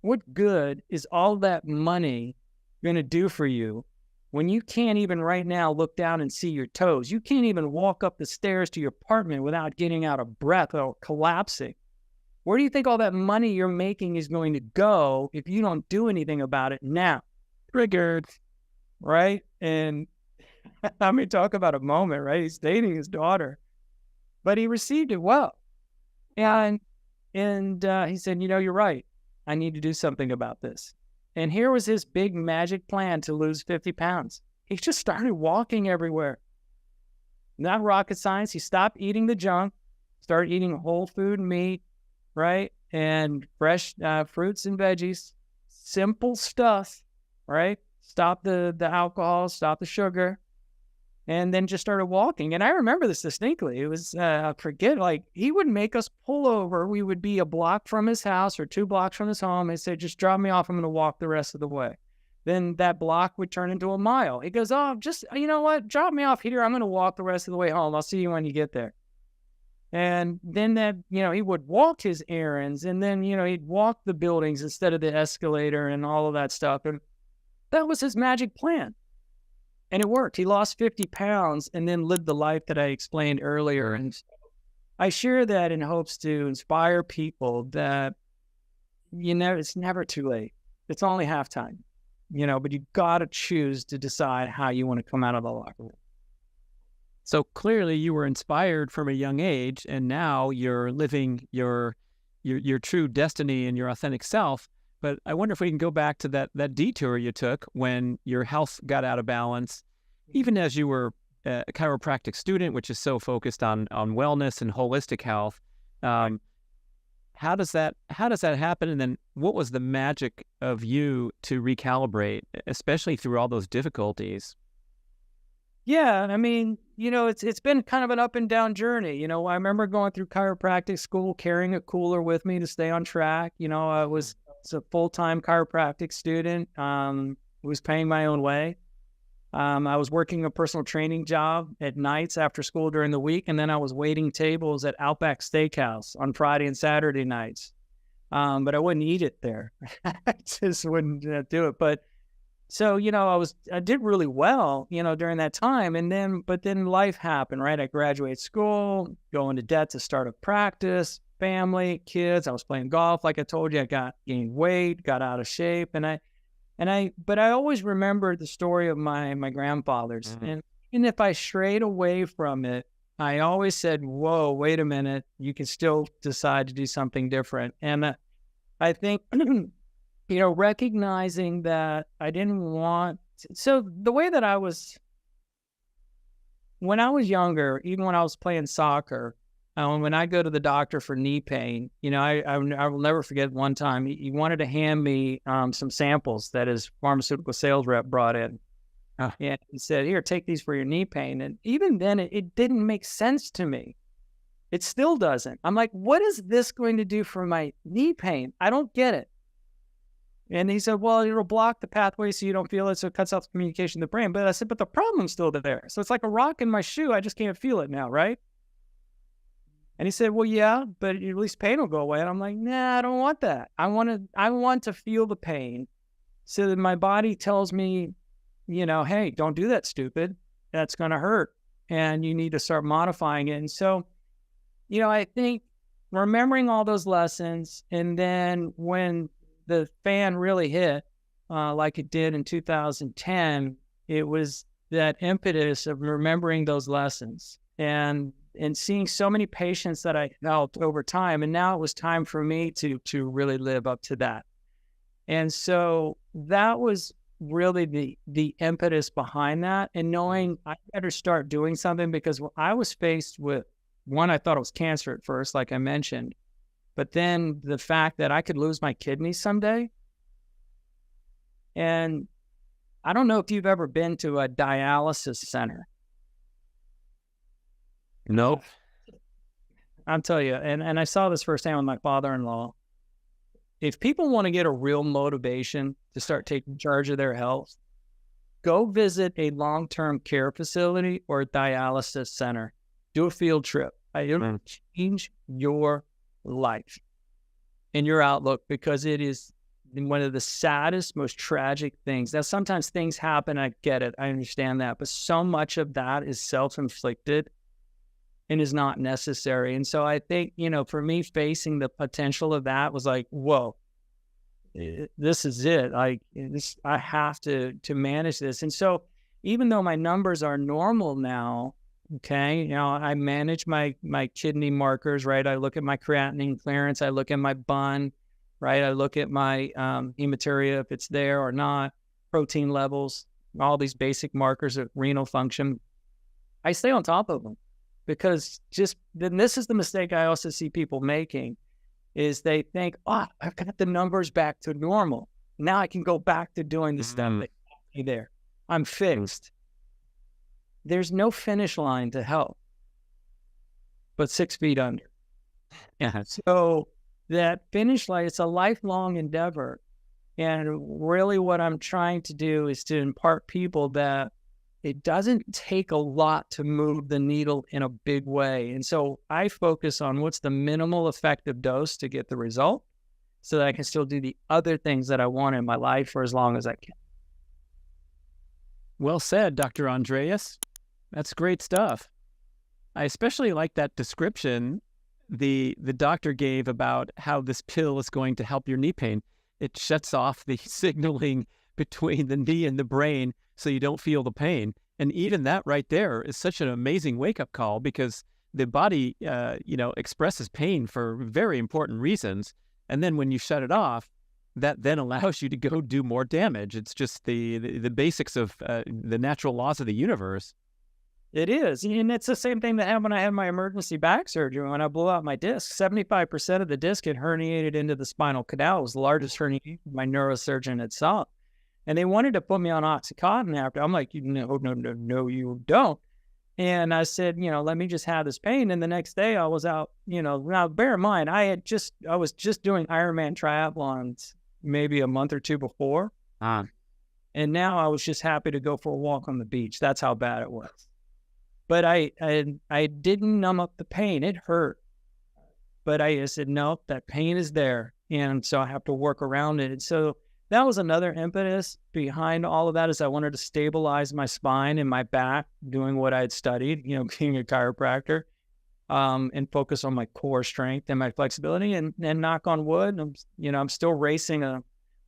What good is all that money going to do for you when you can't even right now look down and see your toes? You can't even walk up the stairs to your apartment without getting out of breath or collapsing. Where do you think all that money you're making is going to go if you don't do anything about it now? Triggered, right? And I mean, talk about a moment, right? He's dating his daughter, but he received it well. And he said, you're right. I need to do something about this. And here was his big magic plan to lose 50 pounds. He just started walking everywhere. Not rocket science. He stopped eating the junk, started eating whole food meat, right? and fresh fruits and veggies, simple stuff, right? Stop the alcohol, stop the sugar, and then just started walking. And I remember this distinctly. It was, I forget, like he would make us pull over. We would be a block from his house or 2 blocks from his home. He said, just drop me off. I'm going to walk the rest of the way. Then that block would turn into a mile. He goes, oh, just, you know what? Drop me off here. I'm going to walk the rest of the way home. I'll see you when you get there. And then that, he would walk his errands, and then, he'd walk the buildings instead of the escalator and all of that stuff. And that was his magic plan. And it worked. He lost 50 pounds and then lived the life that I explained earlier. And I share that in hopes to inspire people that, it's never too late. It's only halftime. But you got to choose to decide how you want to come out of the locker room. So clearly you were inspired from a young age, and now you're living your true destiny and your authentic self. But I wonder if we can go back to that detour you took when your health got out of balance, even as you were a chiropractic student, which is so focused on wellness and holistic health. How does that happen? And then what was the magic of you to recalibrate, especially through all those difficulties? Yeah, I mean, it's been kind of an up and down journey. I remember going through chiropractic school, carrying a cooler with me to stay on track. I was a full-time chiropractic student. Was paying my own way. I was working a personal training job at nights after school during the week, and then I was waiting tables at Outback Steakhouse on Friday and Saturday nights. But I wouldn't eat it there. I just wouldn't do it. But so, I did really well, during that time. But then life happened, right? I graduated school, go into debt to start a practice, family, kids. I was playing golf. Like I told you, I gained weight, got out of shape. But I always remembered the story of my grandfathers. Mm-hmm. And even if I strayed away from it, I always said, whoa, wait a minute, you can still decide to do something different. And I think, recognizing that I didn't want so the way that I was, when I was younger, even when I was playing soccer, when I go to the doctor for knee pain, I will never forget one time he wanted to hand me some samples that his pharmaceutical sales rep brought in. And he said, here, take these for your knee pain. And even then, it didn't make sense to me. It still doesn't. I'm like, what is this going to do for my knee pain? I don't get it. And he said, well, it'll block the pathway so you don't feel it, so it cuts off the communication in the brain. But I said, but the problem's still there. So it's like a rock in my shoe. I just can't feel it now, right? And he said, well, yeah, but at least pain will go away. And I'm like, nah, I don't want that. I want to feel the pain so that my body tells me, hey, don't do that, stupid. That's going to hurt. And you need to start modifying it. And so, I think remembering all those lessons, and then when the fan really hit, like it did in 2010, it was that impetus of remembering those lessons and seeing so many patients that I helped over time. And now it was time for me to really live up to that. And so that was really the impetus behind that, and knowing I better start doing something, because I was faced with one, I thought it was cancer at first, like I mentioned, but then the fact that I could lose my kidney someday. And I don't know if you've ever been to a dialysis center. No. I'll tell you, and I saw this firsthand with my father-in-law. If people want to get a real motivation to start taking charge of their health, go visit a long-term care facility or a dialysis center. Do a field trip. It'll change your life and your outlook, because it is one of the saddest, most tragic things. Now, sometimes things happen. I get it. I understand that. But so much of that is self-inflicted and is not necessary. And so I think, for me, facing the potential of that was like, whoa, this is it. I have to manage this. And so even though my numbers are normal now, okay, I manage my kidney markers, right? I look at my creatinine clearance. I look at my bun, right? I look at my hematuria, if it's there or not, protein levels, all these basic markers of renal function. I stay on top of them, because then this is the mistake I also see people making, is they think, oh, I've got the numbers back to normal. Now I can go back to doing the stuff that got me there. I'm fixed. There's no finish line to health, but 6 feet under. Yeah. So that finish line, it's a lifelong endeavor. And really what I'm trying to do is to impart people that it doesn't take a lot to move the needle in a big way. And so I focus on what's the minimal effective dose to get the result so that I can still do the other things that I want in my life for as long as I can. Well said, Dr. Andreas. That's great stuff. I especially like that description the doctor gave about how this pill is going to help your knee pain. It shuts off the signaling between the knee and the brain so you don't feel the pain. And even that right there is such an amazing wake-up call, because the body, expresses pain for very important reasons. And then when you shut it off, that then allows you to go do more damage. It's just the basics of the natural laws of the universe. It is. And it's the same thing that happened when I had my emergency back surgery. When I blew out my disc, 75% of the disc had herniated into the spinal canal. It was the largest herniation my neurosurgeon had saw. And they wanted to put me on Oxycontin after. I'm like, no, you don't. And I said, let me just have this pain. And the next day I was out, now bear in mind, I was just doing Ironman triathlons maybe a month or two before. And now I was just happy to go for a walk on the beach. That's how bad it was. But I didn't numb up the pain. It hurt. But I said, no, that pain is there. And so I have to work around it. And so that was another impetus behind all of that, is I wanted to stabilize my spine and my back, doing what I had studied, being a chiropractor, and focus on my core strength and my flexibility. And knock on wood, I'm still racing a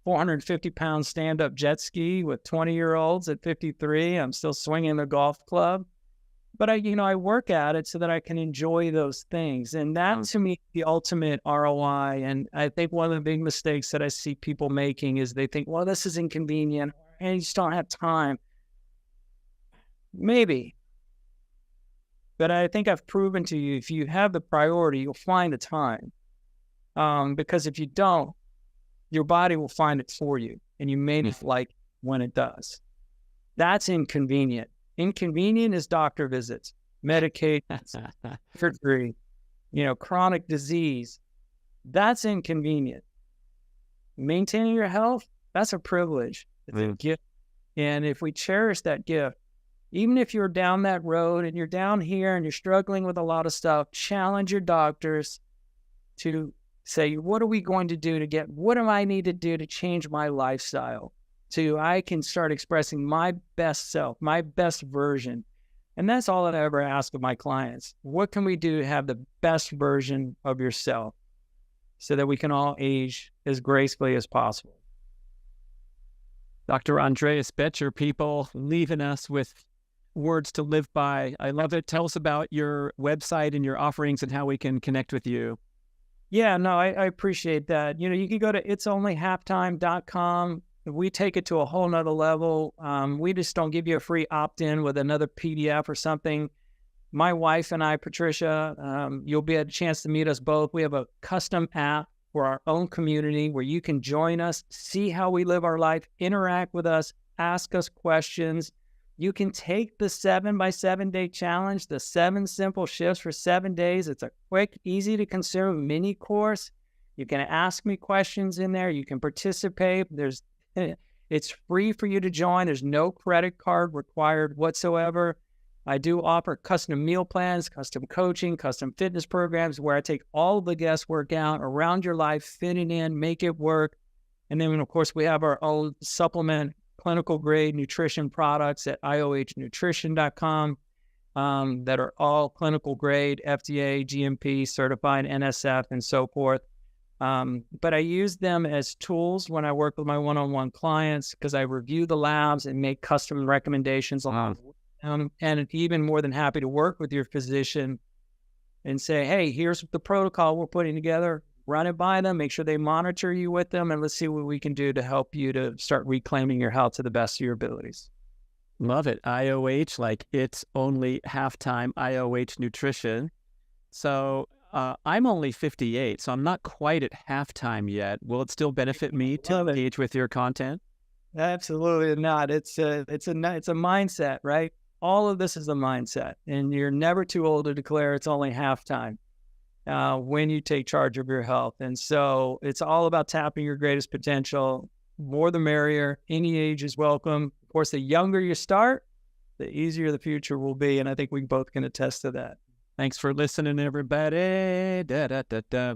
450-pound stand-up jet ski with 20-year-olds at 53. I'm still swinging the golf club. But I work at it so that I can enjoy those things. And that, to me, the ultimate ROI. And I think one of the big mistakes that I see people making is they think, well, this is inconvenient, and you just don't have time. Maybe. But I think I've proven to you, if you have the priority, you'll find the time. Because if you don't, your body will find it for you, and you may not like when it does. That's inconvenient. Inconvenient is doctor visits, medications, surgery, chronic disease. That's inconvenient. Maintaining your health, that's a privilege. It's a gift. And if we cherish that gift, even if you're down that road and you're down here and you're struggling with a lot of stuff, challenge your doctors to say, what are we going to do what do I need to do to change my lifestyle? I can start expressing my best self, my best version. And that's all that I ever ask of my clients. What can we do to have the best version of yourself so that we can all age as gracefully as possible? Dr. Andreas Boettcher, people leaving us with words to live by. I love it. Tell us about your website and your offerings and how we can connect with you. Yeah, no, I appreciate that. You can go to itsonlyhalftime.com. We take it to a whole nother level. We just don't give you a free opt-in with another PDF or something. My wife and I, Patricia, you'll be a chance to meet us both. We have a custom app for our own community where you can join us, see how we live our life, interact with us, ask us questions. You can take the 7x7 day challenge, the 7 simple shifts for 7 days. It's a quick, easy to consume mini course. You can ask me questions in there. You can participate. It's free for you to join. There's no credit card required whatsoever. I do offer custom meal plans, custom coaching, custom fitness programs where I take all of the guesswork out around your life, fit it in, make it work. And then, of course, we have our own supplement, clinical grade nutrition products at iohnutrition.com that are all clinical grade, FDA, GMP, certified, NSF, and so forth. But I use them as tools when I work with my one-on-one clients because I review the labs and make custom recommendations. And even more than happy to work with your physician and say, hey, here's the protocol we're putting together. Run it by them, make sure they monitor you with them, and let's see what we can do to help you to start reclaiming your health to the best of your abilities. Love it. IOH, like it's only halftime IOH nutrition. So I'm only 58, so I'm not quite at halftime yet. Will it still benefit me to Love it. engage with your content? Absolutely not. It's a mindset, right? All of this is a mindset, and you're never too old to declare it's only halftime when you take charge of your health. And so it's all about tapping your greatest potential. More the merrier. Any age is welcome. Of course, the younger you start, the easier the future will be. And I think we both can attest to that. Thanks for listening, everybody. Da, da, da, da.